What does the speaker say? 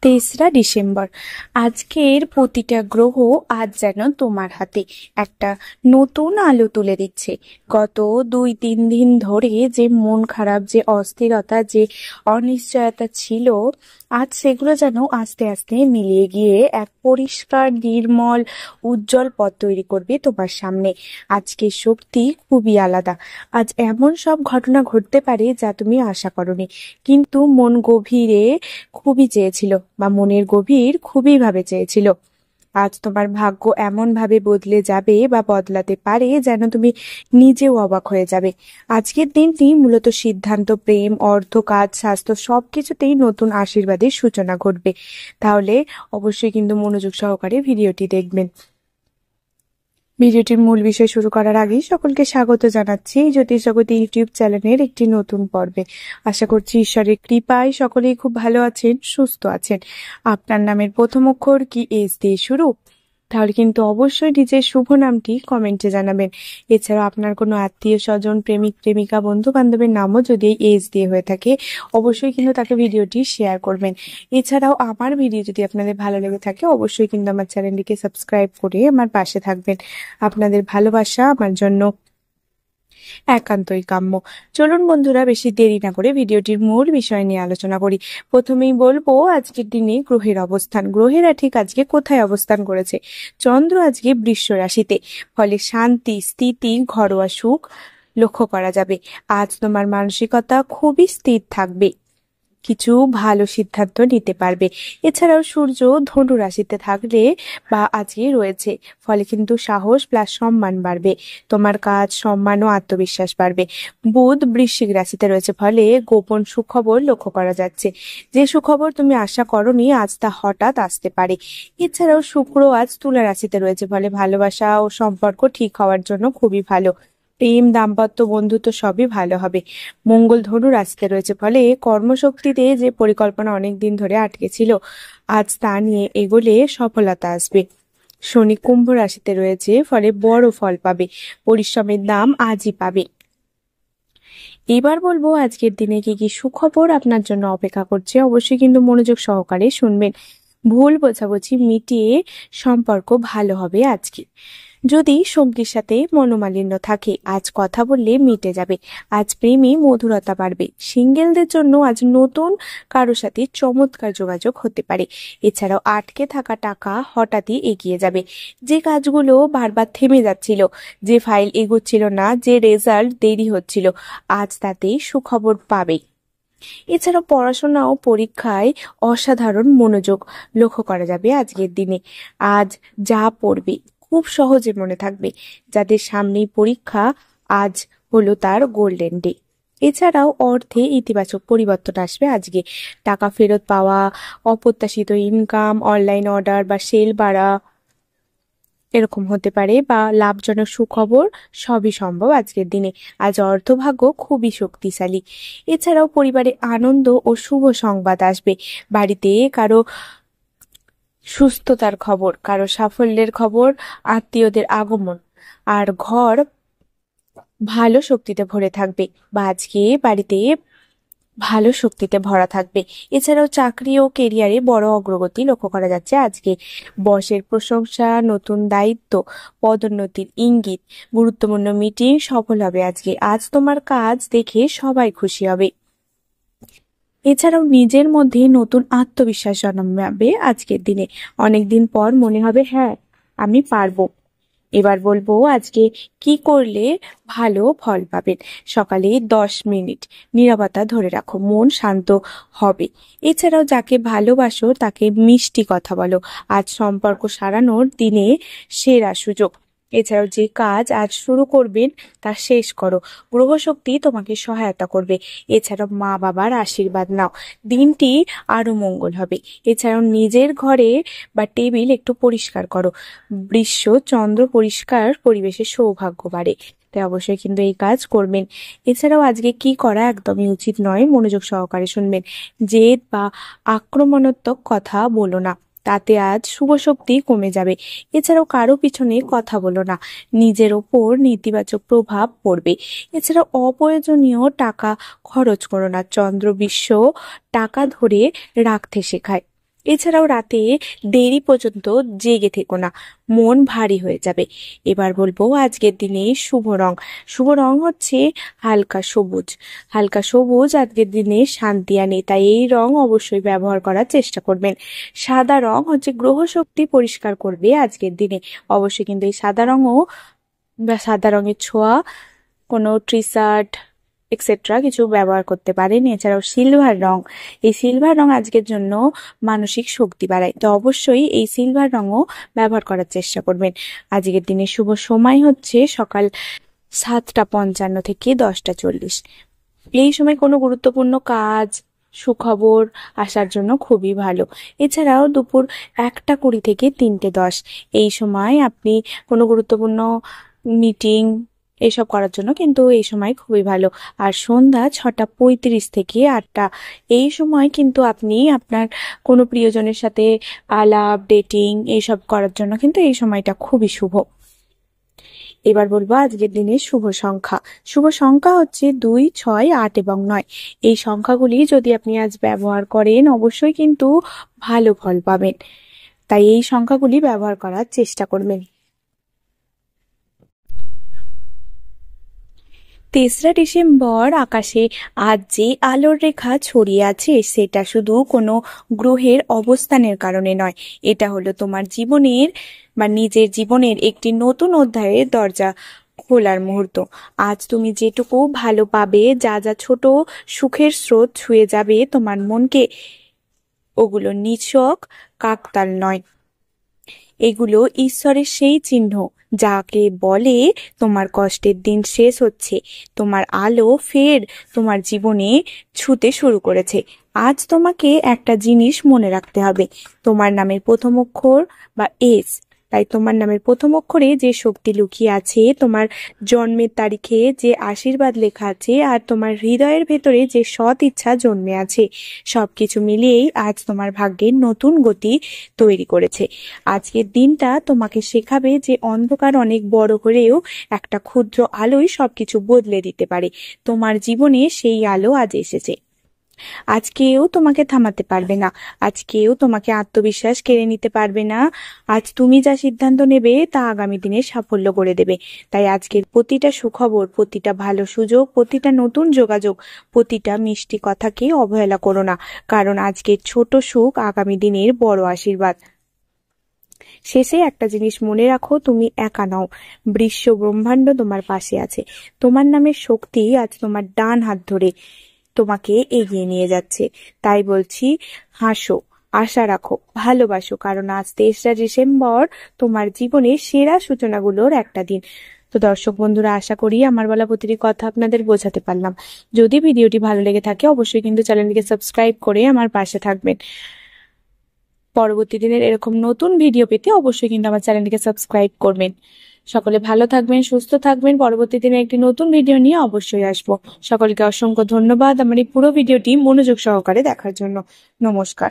23 December. আজকের প্রতিটা গ্রহ আজ যেন তোমার হাতে একটা নতুন আলো তুলে দিচ্ছে। গত 2-3 দিন ধরে যে মন খারাপ, যে অস্থিরতা, যে অনিশ্চয়তা ছিল, আজ সেগুলো যেন আস্তে আস্তে মিলিয়ে গিয়ে এক পরিষ্কার, নির্মল, উজ্জ্বল পথ তৈরি করবে তোমার সামনে। আজকের শক্তি খুবই আলাদা। আজ এমন সব ঘটনা ঘটতে পারে যা তুমি আশা করোনি, কিন্তু মন গভীরে খুবই চেয়েছিল, বা মনের গভীর খুবই ভাবে চেয়েছিল। আজ তোমার ভাগ্য এমন ভাবে বদলে যাবে বা বদলাতে পারে যেন তুমি নিজেও অবাক হয়ে যাবে। আজকের দিনটি মূলত সিদ্ধান্ত, প্রেম, অর্থ, কাজ, স্বাস্থ্য সবকিছুতেই নতুন আশীর্বাদের সূচনা ঘটবে। তাহলে অবশ্যই কিন্তু মনোযোগ সহকারে ভিডিওটি দেখবেন। ভিডিওটির মূল বিষয় শুরু করার আগেই সকলকে স্বাগত জানাচ্ছি জ্যোতিষ জগতে ইউটিউব চ্যানেলের একটি নতুন পর্বে। আশা করছি ঈশ্বরের কৃপায় সকলেই খুব ভালো আছেন, সুস্থ আছেন। আপনার নামের প্রথম অক্ষর কি এস দিয়ে শুরু? তাহলে কিন্তু অবশ্যই নিজের শুভ নামটি কমেন্টে জানাবেন। এছাড়াও আপনার কোনো আত্মীয় স্বজন, প্রেমিক প্রেমিকা, বন্ধু বান্ধবের নামও যদি এস দিয়ে হয়ে থাকে, অবশ্যই কিন্তু তাকে ভিডিওটি শেয়ার করবেন। এছাড়াও আমার ভিডিও যদি আপনাদের ভালো লেগে থাকে, অবশ্যই কিন্তু আমার চ্যানেলটিকে সাবস্ক্রাইব করে আমার পাশে থাকবেন। আপনাদের ভালোবাসা আমার জন্য একান্তই কাম্য। চলুন বন্ধুরা, বেশি দেরি না করে ভিডিওটির মূল বিষয় নিয়ে আলোচনা করি। প্রথমেই বলবো আজকের দিনে গ্রহের অবস্থান। গ্রহেরা ঠিক আজকে কোথায় অবস্থান করেছে? চন্দ্র আজকে বৃষ রাশিতে, ফলে শান্তি, স্থিতি, ঘরোয়া সুখ লক্ষ্য করা যাবে। আজ তোমার মানসিকতা খুবই স্থির থাকবে, কিছু ভালো সিদ্ধান্ত নিতে পারবে। এছাড়াও সূর্য ধনু রাশিতে থাকলে বা আজকে রয়েছে, ফলে কিন্তু সাহস প্লাস সম্মান বাড়বে। তোমার কাজ, সম্মান ও আত্মবিশ্বাস বাড়বে। বুধ বৃশ্চিক রাশিতে রয়েছে, ফলে গোপন সুখবর লক্ষ্য করা যাচ্ছে। যে সুখবর তুমি আশা করনি, আজ তা হঠাৎ আসতে পারে। এছাড়াও শুক্র আজ তুলা রাশিতে রয়েছে, ফলে ভালোবাসা ও সম্পর্ক ঠিক হওয়ার জন্য খুবই ভালো। প্রেম, দাম্পত্য, বন্ধুত্ব সবই ভালো হবে। মঙ্গল ধনু রাশিতে রয়েছে, ফলে কর্মশক্তিতে যে পরিকল্পনা অনেক দিন ধরে আটকে ছিল, আজ তা নিয়ে এগোলে সফলতা আসবে। শনি কুম্ভ রাশিতে রয়েছে, ফলে বড় ফল পাবে। পরিশ্রমের দাম আজই পাবে। এবার বলবো আজকের দিনে কি কি সুখবর আপনার জন্য অপেক্ষা করছে। অবশ্যই কিন্তু মনোযোগ সহকারে শুনবেন। ভুল বোঝাবুঝি মিটিয়ে সম্পর্ক ভালো হবে আজকে। যদি সঙ্গীর সাথে মনোমালিন্য থাকে, আজ কথা বললে মিটে যাবে। আজ প্রেমে মধুরতা বাড়বে। সিঙ্গেলদের জন্য আজ নতুন কারো সাথে চমৎকার যোগাযোগ হতে পারে। এছাড়াও আটকে থাকা টাকা হঠাৎই এগিয়ে যাবে। যে কাজগুলো বারবার থেমে যাচ্ছিল, যে ফাইল এগোচ্ছিল না, যে রেজাল্ট দেরি হচ্ছিল, আজ তাতে সুখবর পাবে। এছাড়াও পড়াশোনা ও পরীক্ষায় অসাধারণ মনোযোগ লক্ষ্য করা যাবে আজকের দিনে। আজ যা পড়বে খুব সহজে মনে থাকবে। যাদের সামনেই পরীক্ষা, আজ হলো তার গোল্ডেন ডে। এছাড়াও অর্থে ইতিবাচক পরিবর্তন আসবে আজকে। টাকা ফেরত পাওয়া, অপ্রত্যাশিত ইনকাম, অনলাইন অর্ডার বা সেল বাড়া এরকম হতে পারে, বা লাভজনক সুখবর সবই সম্ভব আজকের দিনে। আজ অর্থভাগ্য খুবই শক্তিশালী। এছাড়াও পরিবারে আনন্দ ও শুভ সংবাদ আসবে। বাড়িতে কারো সুস্থতার খবর, কারো সাফল্যের খবর, আত্মীয়দের আগমন, আর ঘর ভালো শক্তিতে ভরে থাকবে, বা আজকে বাড়িতে ভালো শক্তিতে ভরা থাকবে। এছাড়াও চাকরি ও কেরিয়ারে বড় অগ্রগতি লক্ষ্য করা যাচ্ছে আজকে। বসের প্রশংসা, নতুন দায়িত্ব, পদোন্নতির ইঙ্গিত, গুরুত্বপূর্ণ মিটিং সফল হবে আজকে। আজ তোমার কাজ দেখে সবাই খুশি হবে। এছাড়াও নিজের মধ্যে নতুন আত্মবিশ্বাস জন্মাবে আজকের দিনে। অনেকদিন পর মনে হবে, হ্যাঁ আমি পারবো। এবার বলবো আজকে কি করলে ভালো ফল পাবেন। সকালে 10 মিনিট নীরবতা ধরে রাখো, মন শান্ত হবে। এছাড়াও যাকে ভালোবাসো তাকে মিষ্টি কথা বলো। আজ সম্পর্ক সারানোর দিনে সেরা সুযোগ। এছাড়াও যে কাজ আজ শুরু করবেন তা শেষ করো। গ্রহশক্তি তোমাকে সহায়তা করবে। এছাড়াও মা বাবার আশীর্বাদ নাও, দিনটি আরো মঙ্গল হবে। এছাড়াও নিজের ঘরে বা টেবিল একটু পরিষ্কার করো। বৃষ চন্দ্র পরিষ্কার পরিবেশে সৌভাগ্য বাড়ে, তাই অবশ্যই কিন্তু এই কাজ করবেন। এছাড়াও আজকে কি করা একদমই উচিত নয়, মনোযোগ সহকারে শুনবেন। জেদ বা আক্রমণাত্মক কথা বলো না, তাতে আজ শুভ শক্তি কমে যাবে। এছাড়াও কারো পিছনে কথা বলো না, নিজের ওপর নেতিবাচক প্রভাব পড়বে। এছাড়াও অপ্রয়োজনীয় টাকা খরচ করো না। চন্দ্র বিশ্ব টাকা ধরে রাখতে শেখায়। এছাড়াও রাতে দেরি পর্যন্ত জেগে থেকো না, মন ভারী হয়ে যাবে। এবার বলবো আজকের দিনে শুভ রং। শুভ রং হচ্ছে হালকা সবুজ। হালকা সবুজ আজকের দিনে শান্তি আনে, তাই এই রং অবশ্যই ব্যবহার করার চেষ্টা করবেন। সাদা রং হচ্ছে গ্রহ শক্তি পরিষ্কার করবে আজকের দিনে। অবশ্যই কিন্তু এই সাদা রঙও বা সাদা রঙের ছোঁয়া কোনো টি শার্ট এক্সেট্রা কিছু ব্যবহার করতে পারেন। এছাড়াও সিলভার রং, এই সিলভার রং আজকের জন্য মানসিক শক্তি বাড়ায়, তো অবশ্যই এই সিলভার রঙও ব্যবহার করার চেষ্টা করবেন। আজকের দিনে শুভ সময় হচ্ছে সকাল 7:55 থেকে 10:40। এই সময় কোনো গুরুত্বপূর্ণ কাজ, সুখবর আসার জন্য খুবই ভালো। এছাড়াও দুপুর 1:20 থেকে 3:10 এই সময় আপনি কোনো গুরুত্বপূর্ণ মিটিং এসব করার জন্য কিন্তু এই সময় খুবই ভালো। আর সন্ধ্যা 6:35 থেকে 8টা এই সময় কিন্তু আপনি আপনার কোনো প্রিয়জনের সাথে আলাপ, ডেটিং এইসব করার জন্য কিন্তু এই সময়টা খুবই শুভ। এবার বলবো আজকের দিনের শুভ সংখ্যা। শুভ সংখ্যা হচ্ছে 2, 6, 8 এবং 9। এই সংখ্যাগুলি যদি আপনি আজ ব্যবহার করেন অবশ্যই কিন্তু ভালো ফল পাবেন, তাই এই সংখ্যাগুলি ব্যবহার করার চেষ্টা করবেন। 3রা ডিসেম্বর আকাশে আজ যে আলোর রেখা ছড়িয়ে আছে সেটা শুধু কোনো গ্রহের অবস্থানের কারণে নয়, এটা হলো তোমার জীবনের বা নিজের জীবনের একটি নতুন অধ্যায়ের দরজা খোলার মুহূর্ত। আজ তুমি যেটুকু ভালো পাবে, যা যা ছোট সুখের স্রোত ছুঁয়ে যাবে তোমার মনকে, ওগুলো নিছক কাকতাল নয়, এগুলো ঈশ্বরের সেই চিহ্ন যাকে বলে তোমার কষ্টের দিন শেষ হচ্ছে, তোমার আলো ফের তোমার জীবনে ছুতে শুরু করেছে। আজ তোমাকে একটা জিনিস মনে রাখতে হবে, তোমার নামের প্রথম অক্ষর বা এস, তাই তোমার নামের প্রথম অক্ষরে যে শক্তি লুকিয়ে আছে, তোমার জন্মের তারিখে যে আশীর্বাদ লেখা আছে, আর তোমার হৃদয়ের ভেতরে যে সৎ ইচ্ছা জন্মে আছে, সবকিছু মিলিয়েই আজ তোমার ভাগ্যের নতুন গতি তৈরি করেছে। আজকের দিনটা তোমাকে শেখাবে যে অন্ধকার অনেক বড় হলেও একটা ক্ষুদ্র আলোই সবকিছু বদলে দিতে পারে। তোমার জীবনে সেই আলো আজ এসেছে। আজ কেউ তোমাকে থামাতে পারবে না, আজ কেউ তোমাকে আত্মবিশ্বাস কেড়ে নিতে পারবে না। আজ তুমি যা সিদ্ধান্ত নেবে তা আগামী দিনে সাফল্য করে দেবে। তাই আজকের প্রতিটা সুখবর, প্রতিটা ভালো সুযোগ, প্রতিটা নতুন যোগাযোগ, প্রতিটা মিষ্টি কথাকে অবহেলা করো না, কারণ আজকের ছোট সুখ আগামী দিনের বড় আশীর্বাদ। শেষে একটা জিনিস মনে রাখো, তুমি একা নও, বিশ্ব ব্রহ্মাণ্ড তোমার পাশে আছে। তোমার নামের শক্তি আজ তোমার ডান হাত ধরে তোমাকে এগিয়ে নিয়ে যাচ্ছে। তাই বলছি, হাসো, আশা রাখো, ভালোবাসো, কারণ আজ 23রা ডিসেম্বর তোমার জীবনের সেরা সূচনাগুলোর একটা দিন। তো দর্শক বন্ধুরা, আশা করি আমার বলা প্রতিটি কথা আপনাদের বোঝাতে পারলাম। যদি ভিডিওটি ভালো লেগে থাকে অবশ্যই কিন্তু চ্যানেলটিকে সাবস্ক্রাইব করে আমার পাশে থাকবেন। পরবর্তী দিনের এরকম নতুন ভিডিও পেতে অবশ্যই কিন্তু আমার চ্যানেলটিকে সাবস্ক্রাইব করবেন। সকলে ভালো থাকবেন, সুস্থ থাকবেন। পরবর্তী দিনে একটি নতুন ভিডিও নিয়ে অবশ্যই আসবো। সকলকে অসংখ্য ধন্যবাদ আমার এই পুরো ভিডিওটি মনোযোগ সহকারে দেখার জন্য। নমস্কার।